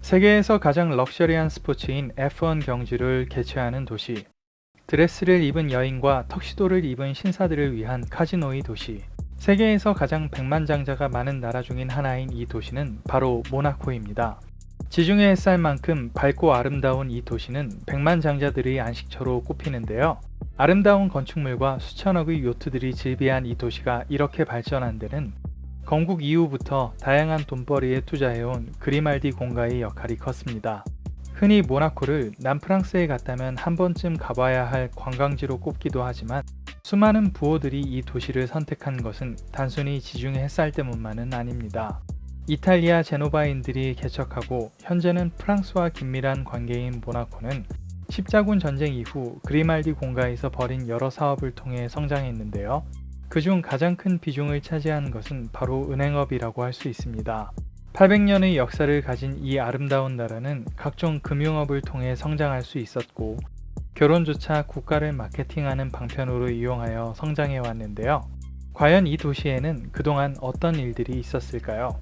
세계에서 가장 럭셔리한 스포츠인 F1 경주를 개최하는 도시, 드레스를 입은 여인과 턱시도를 입은 신사들을 위한 카지노의 도시, 세계에서 가장 백만장자가 많은 나라 중인 하나인 이 도시는 바로 모나코입니다. 지중해 햇살만큼 밝고 아름다운 이 도시는 백만장자들의 안식처로 꼽히는데요. 아름다운 건축물과 수천억의 요트들이 즐비한 이 도시가 이렇게 발전한 데는 건국 이후부터 다양한 돈벌이에 투자해온 그리말디 공가의 역할이 컸습니다. 흔히 모나코를 남프랑스에 갔다면 한 번쯤 가봐야 할 관광지로 꼽기도 하지만 수많은 부호들이 이 도시를 선택한 것은 단순히 지중해 햇살 때문만은 아닙니다. 이탈리아 제노바인들이 개척하고 현재는 프랑스와 긴밀한 관계인 모나코는 십자군 전쟁 이후 그리말디 공가에서 벌인 여러 사업을 통해 성장했는데요. 그중 가장 큰 비중을 차지한 것은 바로 은행업이라고 할 수 있습니다. 800년의 역사를 가진 이 아름다운 나라는 각종 금융업을 통해 성장할 수 있었고 결혼조차 국가를 마케팅하는 방편으로 이용하여 성장해 왔는데요. 과연 이 도시에는 그동안 어떤 일들이 있었을까요?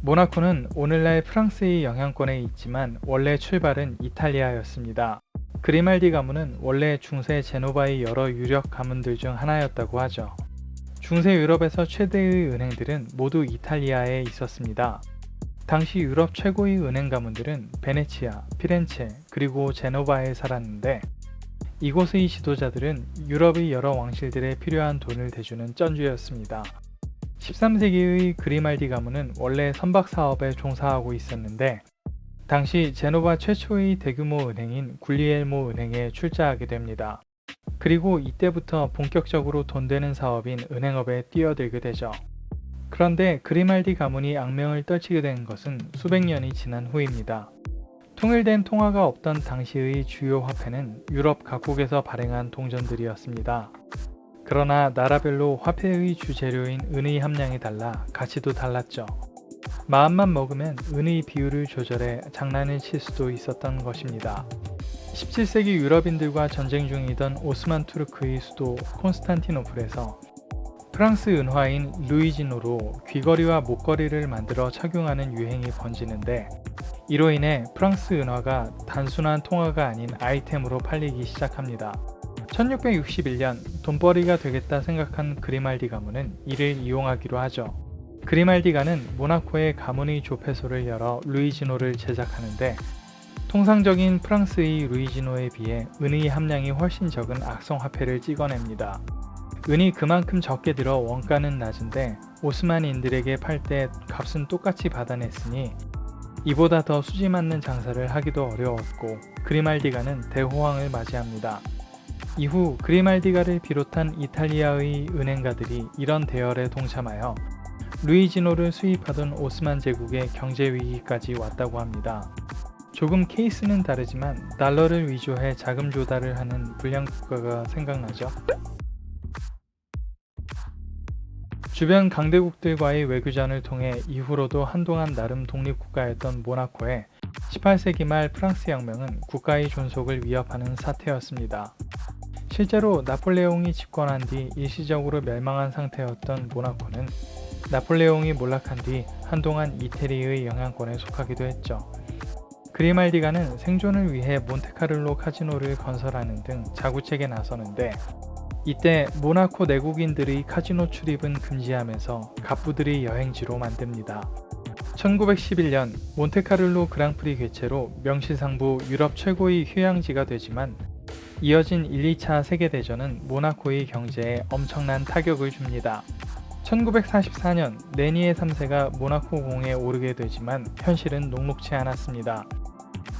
모나코는 오늘날 프랑스의 영향권에 있지만 원래 출발은 이탈리아였습니다. 그리말디 가문은 원래 중세 제노바의 여러 유력 가문들 중 하나였다고 하죠. 중세 유럽에서 최대의 은행들은 모두 이탈리아에 있었습니다. 당시 유럽 최고의 은행 가문들은 베네치아, 피렌체, 그리고 제노바에 살았는데 이곳의 지도자들은 유럽의 여러 왕실들에 필요한 돈을 대주는 쩐주였습니다. 13세기의 그리말디 가문은 원래 선박 사업에 종사하고 있었는데 당시 제노바 최초의 대규모 은행인 굴리엘모 은행에 출자하게 됩니다. 그리고 이때부터 본격적으로 돈 되는 사업인 은행업에 뛰어들게 되죠. 그런데 그리말디 가문이 악명을 떨치게 된 것은 수백 년이 지난 후입니다. 통일된 통화가 없던 당시의 주요 화폐는 유럽 각국에서 발행한 동전들이었습니다. 그러나 나라별로 화폐의 주재료인 은의 함량이 달라 가치도 달랐죠. 마음만 먹으면 은의 비율을 조절해 장난을 칠 수도 있었던 것입니다. 17세기 유럽인들과 전쟁 중이던 오스만 투르크의 수도 콘스탄티노플에서 프랑스 은화인 루이지노로 귀걸이와 목걸이를 만들어 착용하는 유행이 번지는데 이로 인해 프랑스 은화가 단순한 통화가 아닌 아이템으로 팔리기 시작합니다. 1661년 돈벌이가 되겠다 생각한 그리말디 가문은 이를 이용하기로 하죠. 그리말디가는 모나코의 가문의 조폐소를 열어 루이지노를 제작하는데 통상적인 프랑스의 루이지노에 비해 은의 함량이 훨씬 적은 악성화폐를 찍어냅니다. 은이 그만큼 적게 들어 원가는 낮은데 오스만인들에게 팔 때 값은 똑같이 받아냈으니 이보다 더 수지 맞는 장사를 하기도 어려웠고 그리말디가는 대호황을 맞이합니다. 이후 그리말디가를 비롯한 이탈리아의 은행가들이 이런 대열에 동참하여 루이지노를 수입하던 오스만 제국의 경제 위기까지 왔다고 합니다. 조금 케이스는 다르지만 달러를 위조해 자금 조달을 하는 불량 국가가 생각나죠? 주변 강대국들과의 외교전을 통해 이후로도 한동안 나름 독립국가였던 모나코에 18세기 말 프랑스 혁명은 국가의 존속을 위협하는 사태였습니다. 실제로 나폴레옹이 집권한 뒤 일시적으로 멸망한 상태였던 모나코는 나폴레옹이 몰락한 뒤 한동안 이태리의 영향권에 속하기도 했죠. 그리말디가는 생존을 위해 몬테카를로 카지노를 건설하는 등 자구책에 나서는데 이때 모나코 내국인들의 카지노 출입은 금지하면서 갑부들이 여행지로 만듭니다. 1911년 몬테카를로 그랑프리 개최로 명실상부 유럽 최고의 휴양지가 되지만 이어진 1, 2차 세계대전은 모나코의 경제에 엄청난 타격을 줍니다. 1944년 레니에 3세가 모나코 공에 오르게 되지만 현실은 녹록치 않았습니다.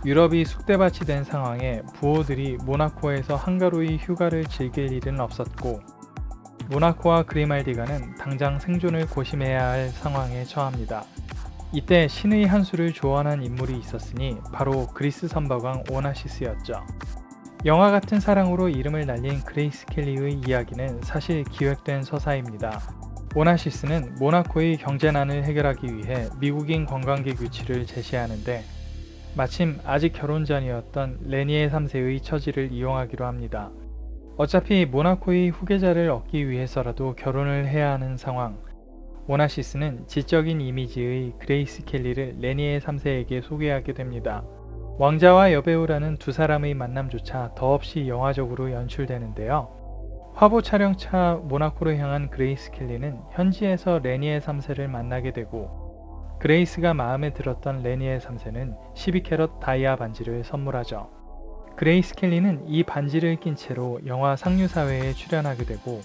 유럽이 쑥대밭이 된 상황에 부호들이 모나코에서 한가로이 휴가를 즐길 일은 없었고 모나코와 그리말디가는 당장 생존을 고심해야 할 상황에 처합니다. 이때 신의 한 수를 조언한 인물이 있었으니 바로 그리스 선박왕 오나시스였죠. 영화 같은 사랑으로 이름을 날린 그레이스 켈리의 이야기는 사실 기획된 서사입니다. 오나시스는 모나코의 경제난을 해결하기 위해 미국인 관광객 유치를 제시하는데 마침 아직 결혼 전이었던 레니에 3세의 처지를 이용하기로 합니다. 어차피 모나코의 후계자를 얻기 위해서라도 결혼을 해야 하는 상황. 오나시스는 지적인 이미지의 그레이스 켈리를 레니의 3세에게 소개하게 됩니다. 왕자와 여배우라는 두 사람의 만남조차 더없이 영화적으로 연출되는데요. 화보 촬영차 모나코로 향한 그레이스 켈리는 현지에서 레니의 3세를 만나게 되고, 그레이스가 마음에 들었던 레니의 3세는 12캐럿 다이아 반지를 선물하죠. 그레이스 켈리는 이 반지를 낀 채로 영화 상류사회에 출연하게 되고,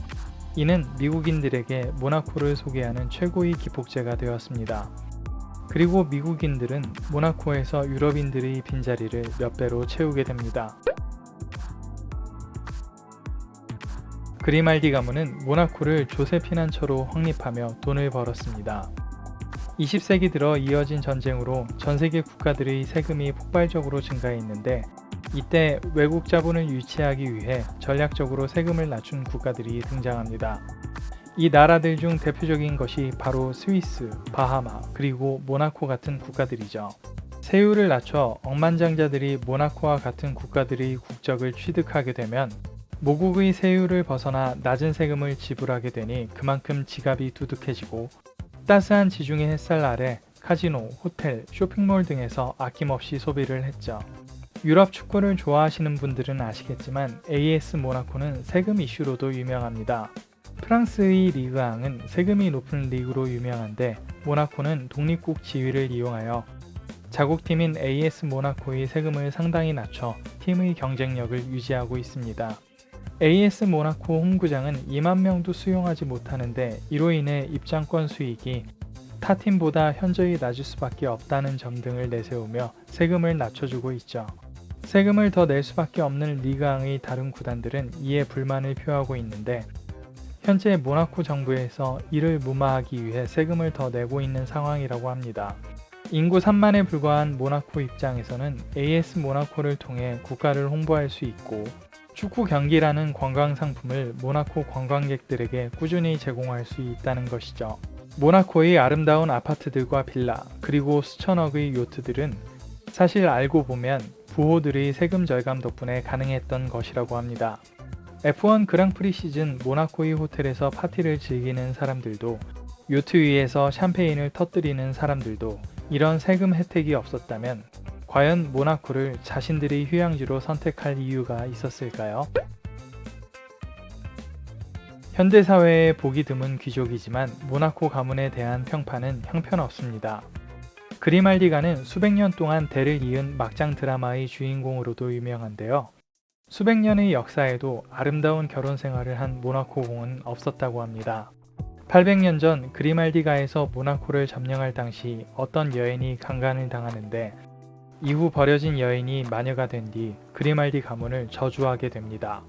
이는 미국인들에게 모나코를 소개하는 최고의 기폭제가 되었습니다. 그리고 미국인들은 모나코에서 유럽인들의 빈자리를 몇 배로 채우게 됩니다. 그리말디 가문은 모나코를 조세피난처로 확립하며 돈을 벌었습니다. 20세기 들어 이어진 전쟁으로 전세계 국가들의 세금이 폭발적으로 증가했는데, 이때 외국 자본을 유치하기 위해 전략적으로 세금을 낮춘 국가들이 등장합니다. 이 나라들 중 대표적인 것이 바로 스위스, 바하마, 그리고 모나코 같은 국가들이죠. 세율을 낮춰 억만장자들이 모나코와 같은 국가들의 국적을 취득하게 되면 모국의 세율을 벗어나 낮은 세금을 지불하게 되니 그만큼 지갑이 두둑해지고, 따스한 지중해 햇살 아래 카지노, 호텔, 쇼핑몰 등에서 아낌없이 소비를 했죠. 유럽 축구를 좋아하시는 분들은 아시겠지만 AS 모나코는 세금 이슈로도 유명합니다. 프랑스의 리그앙은 세금이 높은 리그로 유명한데, 모나코는 독립국 지위를 이용하여 자국팀인 AS 모나코의 세금을 상당히 낮춰 팀의 경쟁력을 유지하고 있습니다. AS 모나코 홈구장은 2만 명도 수용하지 못하는데, 이로 인해 입장권 수익이 타 팀보다 현저히 낮을 수밖에 없다는 점 등을 내세우며 세금을 낮춰주고 있죠. 세금을 더 낼 수밖에 없는 리그앙의 다른 구단들은 이에 불만을 표하고 있는데, 현재 모나코 정부에서 이를 무마하기 위해 세금을 더 내고 있는 상황이라고 합니다. 인구 3만에 불과한 모나코 입장에서는 AS 모나코를 통해 국가를 홍보할 수 있고, 축구 경기라는 관광 상품을 모나코 관광객들에게 꾸준히 제공할 수 있다는 것이죠. 모나코의 아름다운 아파트들과 빌라, 그리고 수천억의 요트들은 사실 알고 보면 부호들의 세금 절감 덕분에 가능했던 것이라고 합니다. F1 그랑프리 시즌 모나코의 호텔에서 파티를 즐기는 사람들도, 요트 위에서 샴페인을 터뜨리는 사람들도 이런 세금 혜택이 없었다면 과연 모나코를 자신들의 휴양지로 선택할 이유가 있었을까요? 현대사회에 보기 드문 귀족이지만 모나코 가문에 대한 평판은 형편없습니다. 그리말디가는 수백 년 동안 대를 이은 막장 드라마의 주인공으로도 유명한데요. 수백 년의 역사에도 아름다운 결혼 생활을 한 모나코 공은 없었다고 합니다. 800년 전 그리말디가에서 모나코를 점령할 당시 어떤 여인이 강간을 당하는데, 이후 버려진 여인이 마녀가 된 뒤 그리말디 가문을 저주하게 됩니다.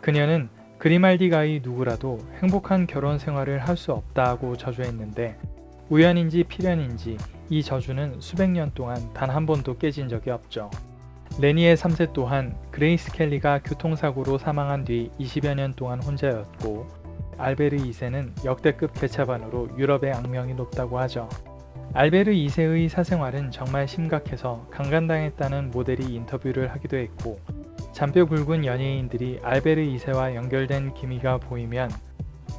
그녀는 그리말디가의 누구라도 행복한 결혼 생활을 할 수 없다고 저주했는데, 우연인지 필연인지 이 저주는 수백 년 동안 단 한 번도 깨진 적이 없죠. 레니의 3세 또한 그레이스 켈리가 교통사고로 사망한 뒤 20여 년 동안 혼자였고, 알베르 2세는 역대급 개차반으로 유럽의 악명이 높다고 하죠. 알베르 2세의 사생활은 정말 심각해서 강간당했다는 모델이 인터뷰를 하기도 했고, 잔뼈 굵은 연예인들이 알베르 2세와 연결된 기미가 보이면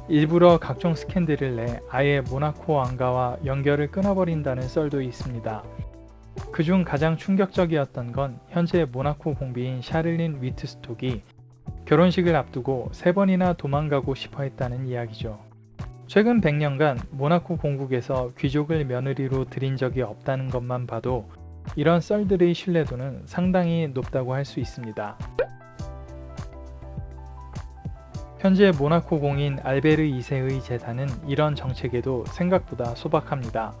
일부러 각종 스캔들을 내 아예 모나코 왕가와 연결을 끊어버린다는 썰도 있습니다. 그중 가장 충격적이었던 건 현재 모나코 공비인 샤를린 위트스톡이 결혼식을 앞두고 3번이나 도망가고 싶어 했다는 이야기죠. 최근 100년간 모나코 공국에서 귀족을 며느리로 들인 적이 없다는 것만 봐도 이런 썰들의 신뢰도는 상당히 높다고 할 수 있습니다. 현재 모나코 공인 알베르 2세의 재산은 이런 정책에도 생각보다 소박합니다.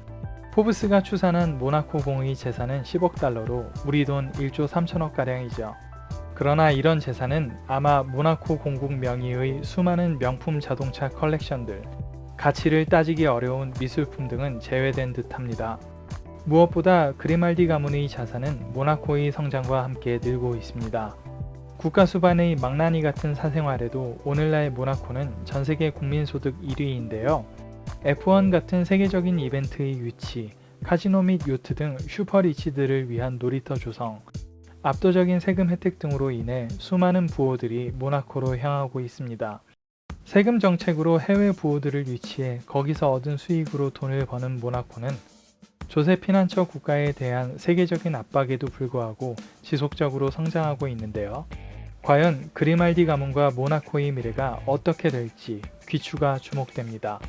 포브스가 추산한 모나코 공의 재산은 10억 달러로 우리 돈 1조 3천억 가량이죠. 그러나 이런 재산은 아마 모나코 공국 명의의 수많은 명품 자동차 컬렉션들, 가치를 따지기 어려운 미술품 등은 제외된 듯합니다. 무엇보다 그리말디 가문의 자산은 모나코의 성장과 함께 늘고 있습니다. 국가 수반의 망나니 같은 사생활에도 오늘날 모나코는 전세계 국민소득 1위인데요. F1 같은 세계적인 이벤트의 유치, 카지노 및 요트 등 슈퍼리치들을 위한 놀이터 조성, 압도적인 세금 혜택 등으로 인해 수많은 부호들이 모나코로 향하고 있습니다. 세금 정책으로 해외 부호들을 유치해 거기서 얻은 수익으로 돈을 버는 모나코는 조세 피난처 국가에 대한 세계적인 압박에도 불구하고 지속적으로 성장하고 있는데요. 과연 그리말디 가문과 모나코의 미래가 어떻게 될지 귀추가 주목됩니다.